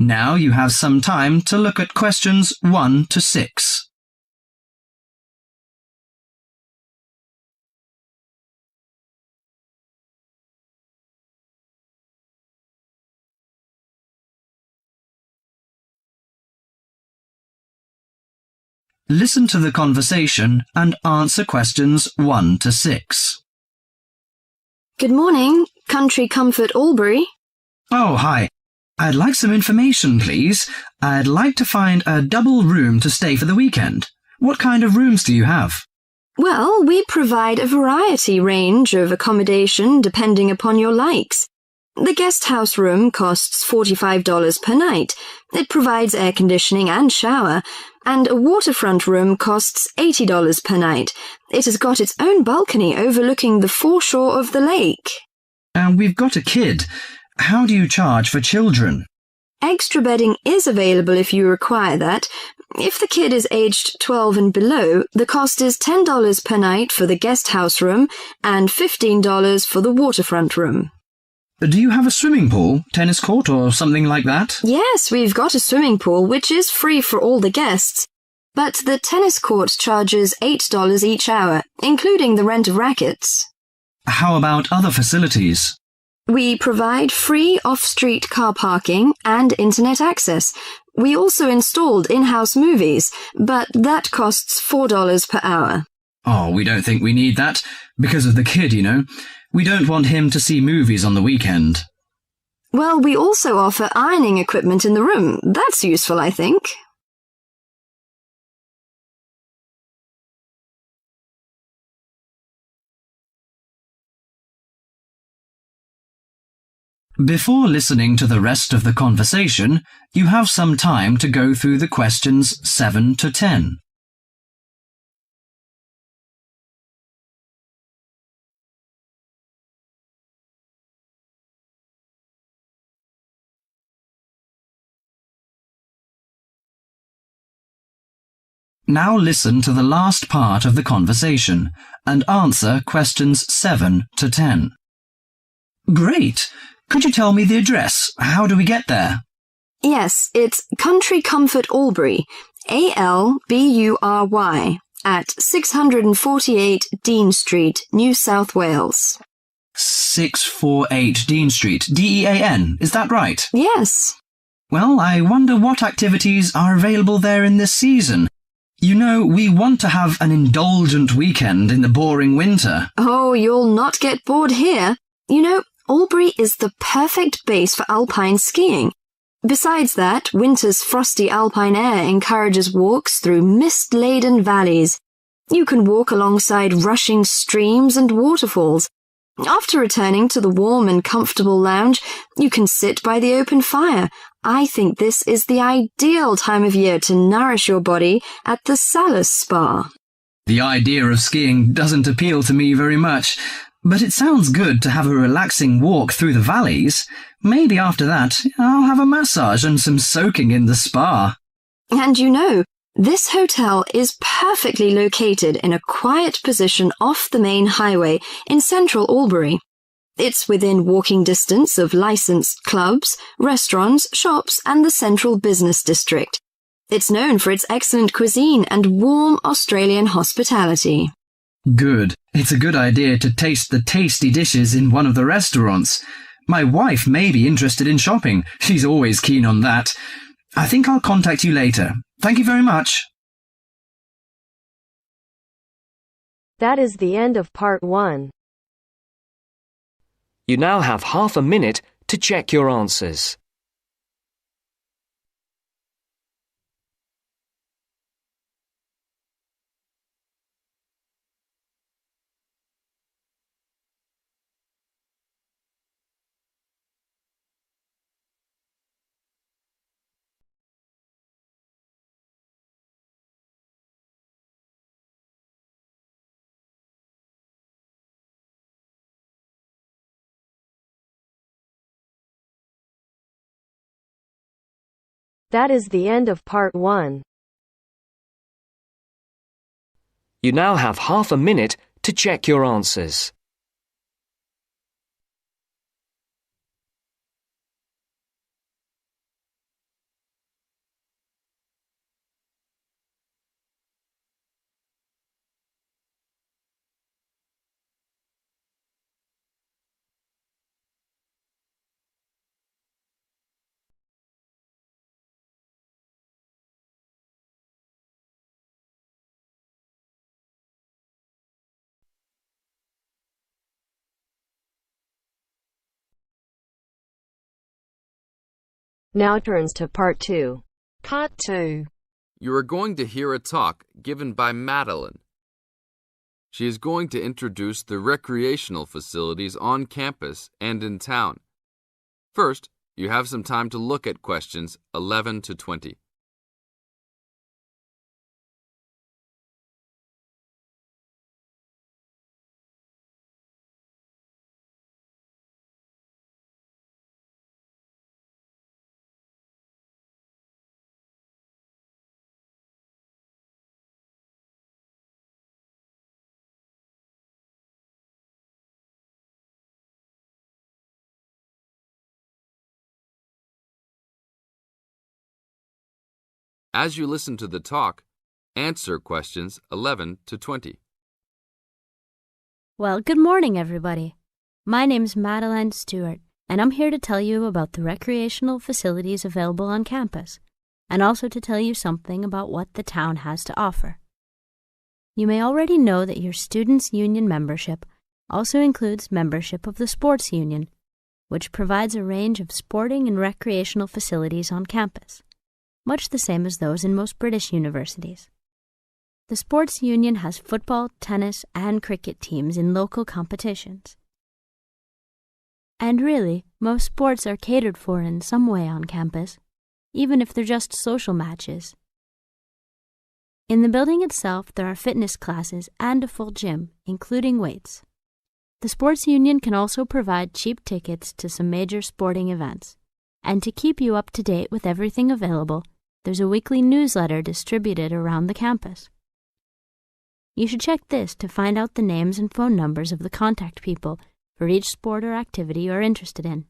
Now you have some time to look at questions 1 to 6. Listen to the conversation and answer questions 1 to 6. Good morning, Country Comfort Albury. Oh, hi. I'd like some information, please. I'd like to find a double room to stay for the weekend. What kind of rooms do you have? Well, we provide a variety range of accommodation depending upon your likes. The guest house room costs $45 per night. It provides air conditioning and shower, and a waterfront room costs $80 per night. It has got its own balcony overlooking the foreshore of the lake. We've got a kid. How do you charge for children? Extra bedding is available if you require that. If the kid is aged 12 and below, the cost is $10 per night for the guest house room and $15 for the waterfront room. Do you have a swimming pool, tennis court or something like that? Yes, we've got a swimming pool which is free for all the guests, but the tennis court charges $8 each hour, including the rent of rackets. How about other facilities? We provide free off-street car parking and internet access. We also installed in-house movies, but that costs $4 per hour. Oh, we don't think we need that, because of the kid, you know. We don't want him to see movies on the weekend. Well, we also offer ironing equipment in the room. That's useful, I think. Before listening to the rest of the conversation, you have some time to go through the questions 7 to 10. Now listen to the last part of the conversation and answer questions 7 to 10. Great! Could you tell me the address? How do we get there? Yes, it's Country Comfort Albury, Albury, at 648 Dean Street, New South Wales. 648 Dean Street, Dean, is that right? Yes. Well, I wonder what activities are available there in this season. You know, we want to have an indulgent weekend in the boring winter. Oh, you'll not get bored here. You know, Albury is the perfect base for alpine skiing. Besides that, winter's frosty alpine air encourages walks through mist-laden valleys. You can walk alongside rushing streams and waterfalls. After returning to the warm and comfortable lounge, you can sit by the open fire. I think this is the ideal time of year to nourish your body at the Salus Spa. The idea of skiing doesn't appeal to me very much, but it sounds good to have a relaxing walk through the valleys. Maybe after that, I'll have a massage and some soaking in the spa. And you know, this hotel is perfectly located in a quiet position off the main highway in central Albury. It's within walking distance of licensed clubs, restaurants, shops, and the central business district. It's known for its excellent cuisine and warm Australian hospitality. Good. It's a good idea to taste the tasty dishes in one of the restaurants. My wife may be interested in shopping. She's always keen on that. I think I'll contact you later. Thank you very much. That is the end of part 1. You now have half a minute to check your answers. That is the end of part 1. You now have half a minute to check your answers. Now turns to Part 2. Part 2. You are going to hear a talk given by Madeline. She is going to introduce the recreational facilities on campus and in town. First, you have some time to look at questions 11 to 20. As you listen to the talk, answer questions 11 to 20. Well, good morning, everybody. My name's Madeline Stewart, and I'm here to tell you about the recreational facilities available on campus, and also to tell you something about what the town has to offer. You may already know that your Students' Union membership also includes membership of the Sports Union, which provides a range of sporting and recreational facilities on campus, much the same as those in most British universities. The Sports Union has football, tennis, and cricket teams in local competitions. And really, most sports are catered for in some way on campus, even if they're just social matches. In the building itself, there are fitness classes and a full gym, including weights. The Sports Union can also provide cheap tickets to some major sporting events. And to keep you up to date with everything available, there's a weekly newsletter distributed around the campus. You should check this to find out the names and phone numbers of the contact people for each sport or activity you're interested in.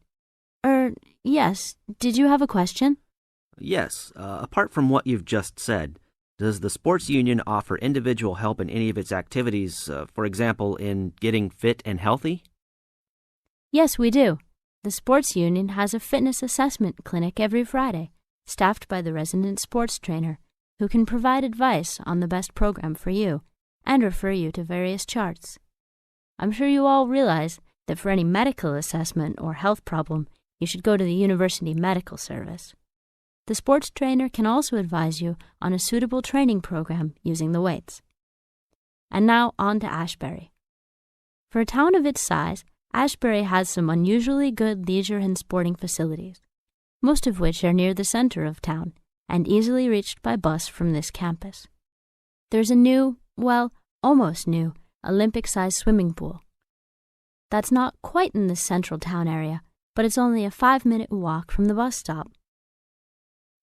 Yes, did you have a question? Yes, apart from what you've just said, does the Sports Union offer individual help in any of its activities, for example, in getting fit and healthy? Yes, we do. The Sports Union has a fitness assessment clinic every Friday, staffed by the resident sports trainer, who can provide advice on the best program for you and refer you to various charts. I'm sure you all realize that for any medical assessment or health problem, you should go to the University Medical Service. The sports trainer can also advise you on a suitable training program using the weights. And now on to Ashbury. For a town of its size, Ashbury has some unusually good leisure and sporting facilities, most of which are near the center of town and easily reached by bus from this campus. There's a new, well, almost new, Olympic-sized swimming pool. That's not quite in the central town area, but it's only a 5-minute walk from the bus stop.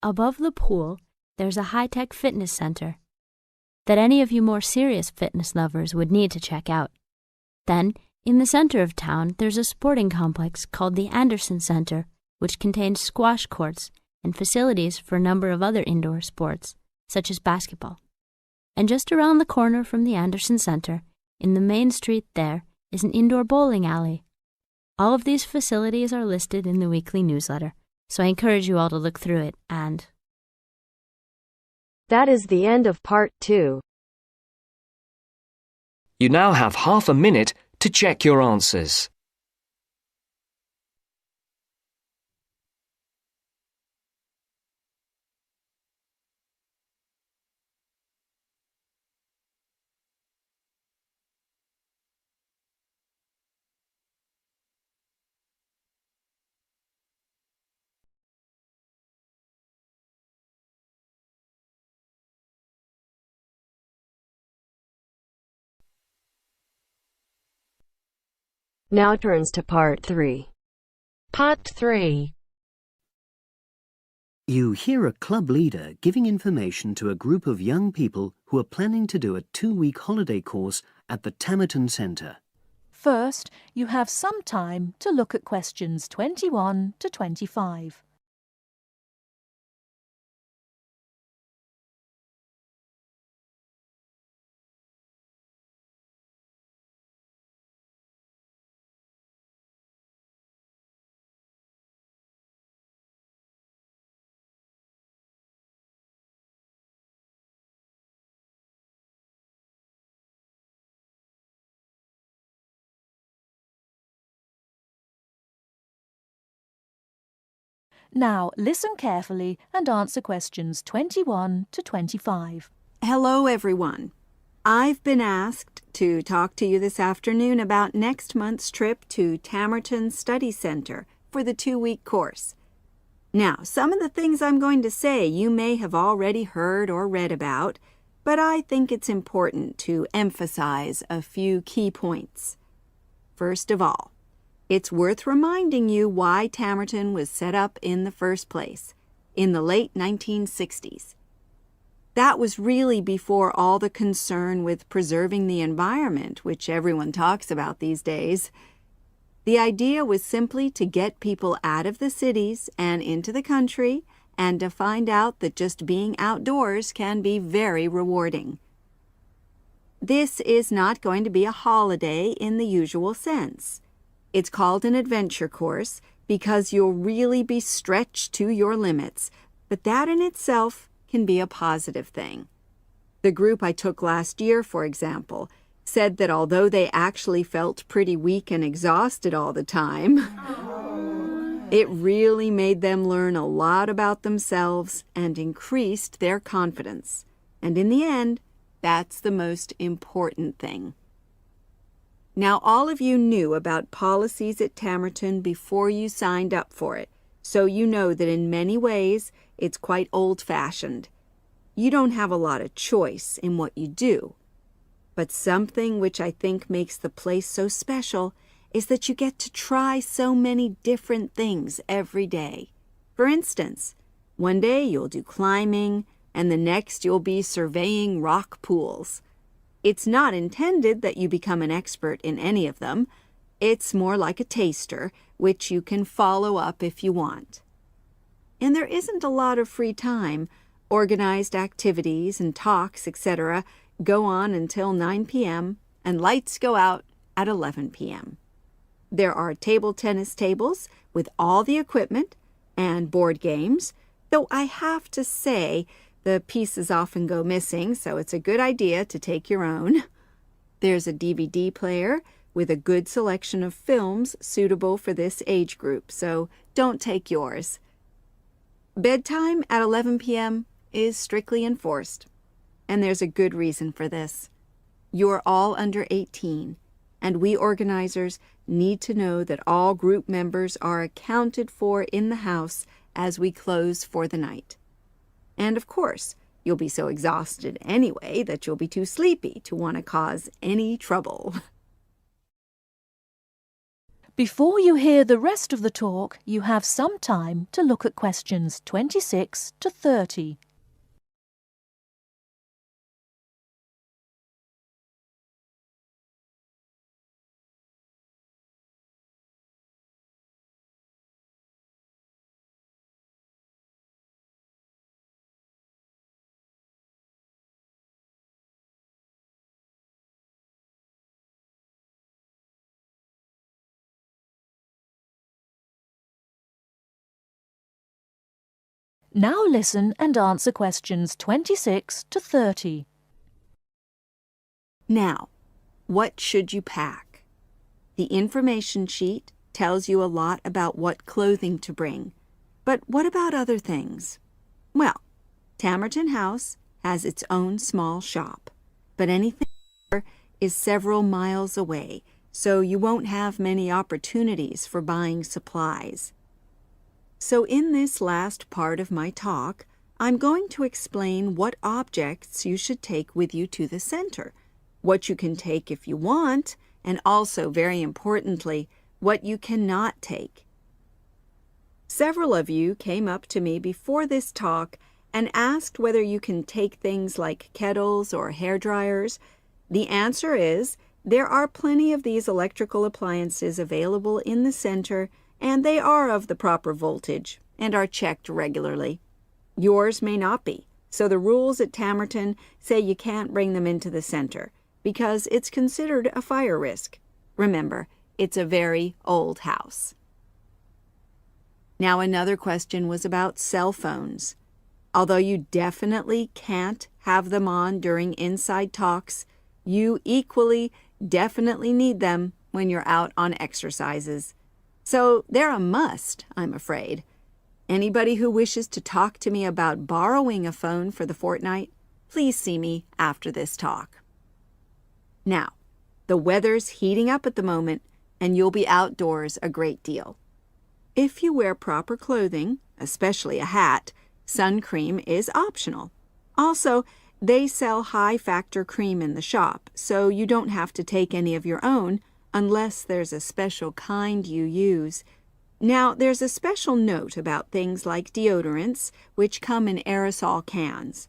Above the pool, there's a high-tech fitness center that any of you more serious fitness lovers would need to check out. Then, in the center of town, there's a sporting complex called the Anderson Center, which contains squash courts and facilities for a number of other indoor sports, such as basketball. And just around the corner from the Anderson Center, in the main street there, is an indoor bowling alley. All of these facilities are listed in the weekly newsletter, so I encourage you all to look through it and... That is the end of Part 2. You now have half a minute to check your answers. Now turns to Part 3. Part 3. You hear a club leader giving information to a group of young people who are planning to do a 2-week holiday course at the Tamerton Centre. First, you have some time to look at questions 21 to 25. Now listen carefully and answer questions 21 to 25. Hello, everyone. I've been asked to talk to you this afternoon about next month's trip to Tamerton Study Center for the 2-week course. Now, some of the things I'm going to say you may have already heard or read about, but I think it's important to emphasize a few key points. First of all, it's worth reminding you why Tamerton was set up in the first place, in the late 1960s. That was really before all the concern with preserving the environment, which everyone talks about these days. The idea was simply to get people out of the cities and into the country and to find out that just being outdoors can be very rewarding. This is not going to be a holiday in the usual sense. It's called an adventure course because you'll really be stretched to your limits, but that in itself can be a positive thing. The group I took last year, for example, said that although they actually felt pretty weak and exhausted all the time, it really made them learn a lot about themselves and increased their confidence. And in the end, that's the most important thing. Now, all of you knew about policies at Tamerton before you signed up for it, so you know that in many ways it's quite old-fashioned. You don't have a lot of choice in what you do. But something which I think makes the place so special is that you get to try so many different things every day. For instance, one day you'll do climbing, and the next you'll be surveying rock pools. It's not intended that you become an expert in any of them. It's more like a taster, which you can follow up if you want. And there isn't a lot of free time. Organized activities and talks, etc., go on until 9 p.m., and lights go out at 11 p.m. There are table tennis tables with all the equipment and board games, though I have to say the pieces often go missing, so it's a good idea to take your own. There's a DVD player with a good selection of films suitable for this age group, so don't take yours. Bedtime at 11 p.m. is strictly enforced, and there's a good reason for this. You're all under 18, and we organizers need to know that all group members are accounted for in the house as we close for the night. And of course, you'll be so exhausted anyway that you'll be too sleepy to want to cause any trouble. Before you hear the rest of the talk, you have some time to look at questions 26 to 30. Now listen and answer questions 26 to 30. Now, what should you pack? The information sheet tells you a lot about what clothing to bring. But what about other things? Well, Tamerton House has its own small shop, but anything there is several miles away, so you won't have many opportunities for buying supplies. So in this last part of my talk, I'm going to explain what objects you should take with you to the center, what you can take if you want, and also, very importantly, what you cannot take. Several of you came up to me before this talk and asked whether you can take things like kettles or hair dryers. The answer is there are plenty of these electrical appliances available in the center, and they are of the proper voltage and are checked regularly. Yours may not be, so the rules at Tamerton say you can't bring them into the center because it's considered a fire risk. Remember, it's a very old house. Now, another question was about cell phones. Although you definitely can't have them on during inside talks, you equally definitely need them when you're out on exercises. So they're a must, I'm afraid. Anybody who wishes to talk to me about borrowing a phone for the fortnight, please see me after this talk. Now, the weather's heating up at the moment, and you'll be outdoors a great deal. If you wear proper clothing, especially a hat, sun cream is optional. Also, they sell high-factor cream in the shop, so you don't have to take any of your own unless there's a special kind you use. Now, there's a special note about things like deodorants, which come in aerosol cans.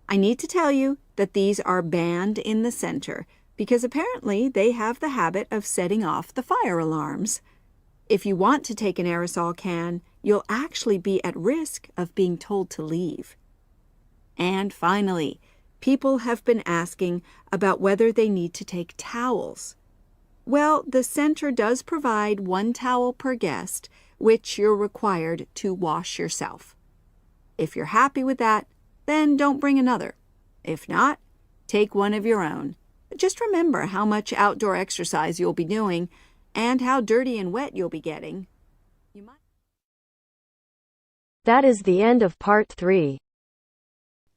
I need to tell you that these are banned in the center because apparently they have the habit of setting off the fire alarms. If you want to take an aerosol can, you'll actually be at risk of being told to leave. And finally, people have been asking about whether they need to take towels. Well, the center does provide 1 towel per guest, which you're required to wash yourself. If you're happy with that, then don't bring another. If not, take one of your own. Just remember how much outdoor exercise you'll be doing and how dirty and wet you'll be getting. That is the end of part 3.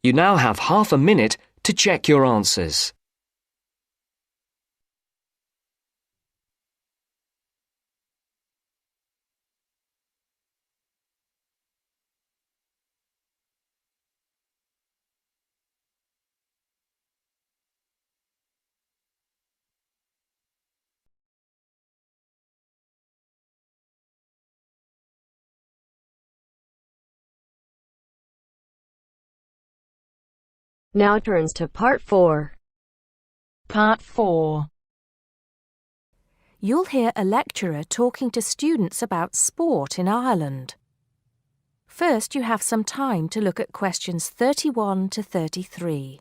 You now have half a minute to check your answers. Now turns to part 4. Part 4. You'll hear a lecturer talking to students about sport in Ireland. First, you have some time to look at questions 31 to 33.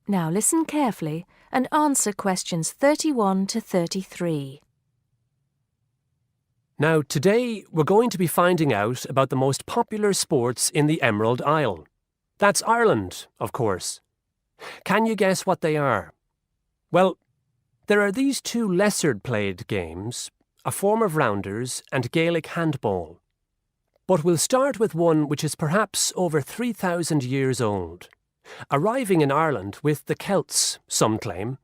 Now listen carefully and answer questions 31 to 33. Now, today we're going to be finding out about the most popular sports in the Emerald Isle. That's Ireland, of course. Can you guess what they are? Well, there are these 2 lesser-played games, a form of rounders and Gaelic handball. But we'll start with one which is perhaps over 3,000 years old, arriving in Ireland with the Celts, some claim.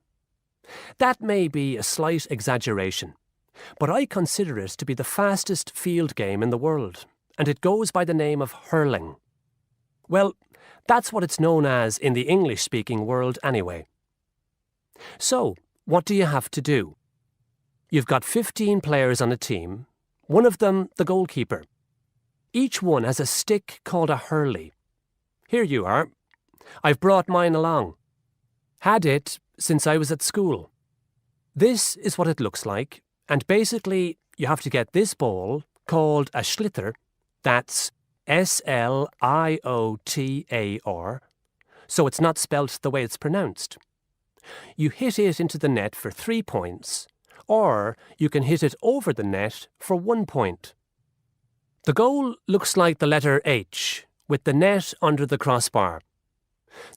That may be a slight exaggeration, but I consider it to be the fastest field game in the world, and it goes by the name of hurling. Well, that's what it's known as in the English-speaking world anyway. So, what do you have to do? You've got 15 players on a team, one of them the goalkeeper. Each one has a stick called a hurley. Here you are. I've brought mine along. Had it since I was at school. This is what it looks like, and basically you have to get this ball, called a sliotar, that's S-L-I-O-T-A-R, so it's not spelt the way it's pronounced. You hit it into the net for 3 points, or you can hit it over the net for 1 point. The goal looks like the letter H, with the net under the crossbar.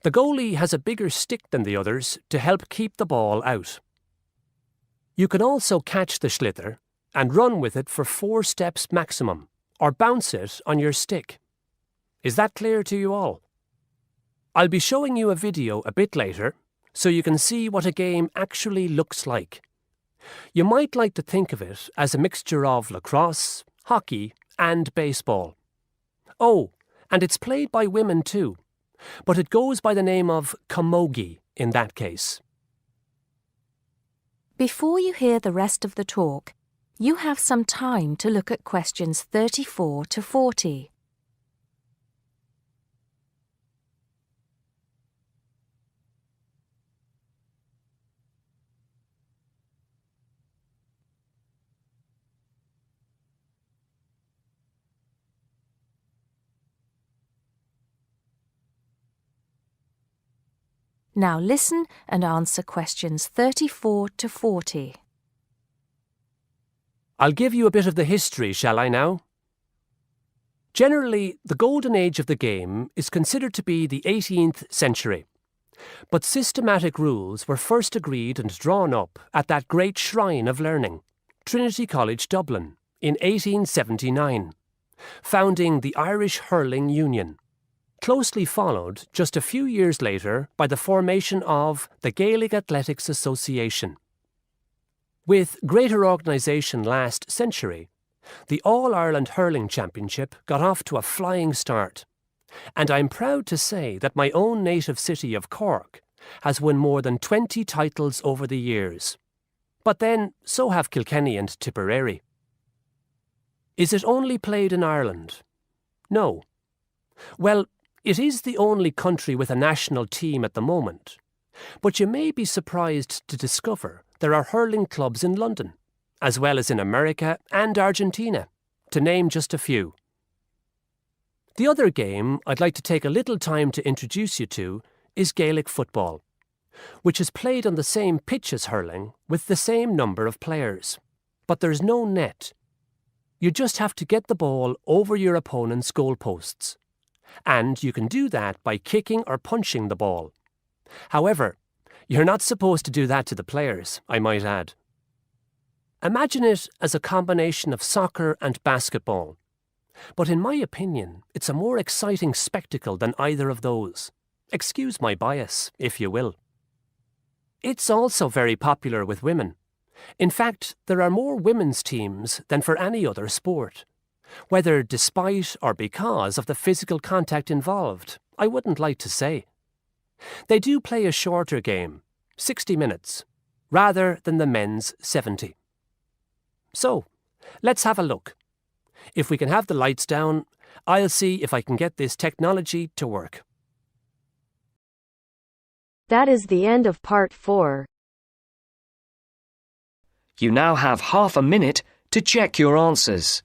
The goalie has a bigger stick than the others to help keep the ball out. You can also catch the sliotar and run with it for 4 steps maximum, or bounce it on your stick. Is that clear to you all? I'll be showing you a video a bit later, so you can see what a game actually looks like. You might like to think of it as a mixture of lacrosse, hockey, and baseball. Oh, and it's played by women too, but it goes by the name of camogie in that case. Before you hear the rest of the talk, you have some time to look at questions 34 to 40. Now listen and answer questions 34 to 40. I'll give you a bit of the history, shall I now? Generally, the golden age of the game is considered to be the 18th century. But systematic rules were first agreed and drawn up at that great shrine of learning, Trinity College Dublin, in 1879, founding the Irish Hurling Union, closely followed just a few years later by the formation of the Gaelic Athletics Association. With greater organisation last century, the All-Ireland Hurling Championship got off to a flying start, and I'm proud to say that my own native city of Cork has won more than 20 titles over the years. But then, so have Kilkenny and Tipperary. Is it only played in Ireland? No. Well, it is the only country with a national team at the moment, but you may be surprised to discover there are hurling clubs in London, as well as in America and Argentina, to name just a few. The other game I'd like to take a little time to introduce you to is Gaelic football, which is played on the same pitch as hurling with the same number of players. But there's no net. You just have to get the ball over your opponent's goalposts. And you can do that by kicking or punching the ball. However, you're not supposed to do that to the players, I might add. Imagine it as a combination of soccer and basketball. But in my opinion, it's a more exciting spectacle than either of those. Excuse my bias, if you will. It's also very popular with women. In fact, there are more women's teams than for any other sport. Whether despite or because of the physical contact involved, I wouldn't like to say. They do play a shorter game, 60 minutes, rather than the men's 70. So, let's have a look. If we can have the lights down, I'll see if I can get this technology to work. That is the end of part 4. You now have half a minute to check your answers.